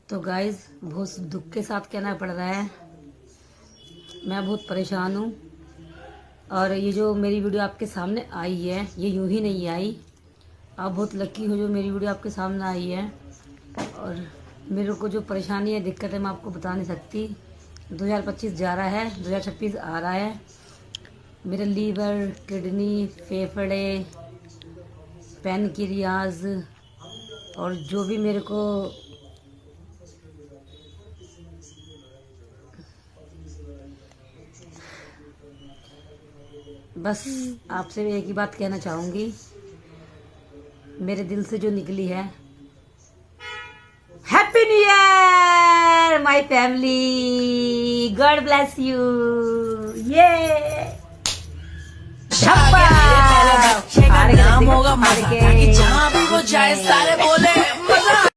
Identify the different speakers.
Speaker 1: तो गाइज बहुत दुख के साथ कहना पड़ रहा है, मैं बहुत परेशान हूँ। और ये जो मेरी वीडियो आपके सामने आई है, ये यूं ही नहीं आई। आप बहुत लकी हो जो मेरी वीडियो आपके सामने आई है। और मेरे को जो परेशानी है, दिक्कत है, मैं आपको बता नहीं सकती। 2025 जा रहा है, 2026 आ रहा है। मेरे लीवर, किडनी, फेफड़े, पैनक्रियाज और जो भी मेरे को बस आपसे एक ही बात कहना चाहूँगी, मेरे दिल से जो निकली है, happy new year my family, God bless you. ये
Speaker 2: नाम होगा मजा, जहाँ भी वो जाए सारे बोले मजा।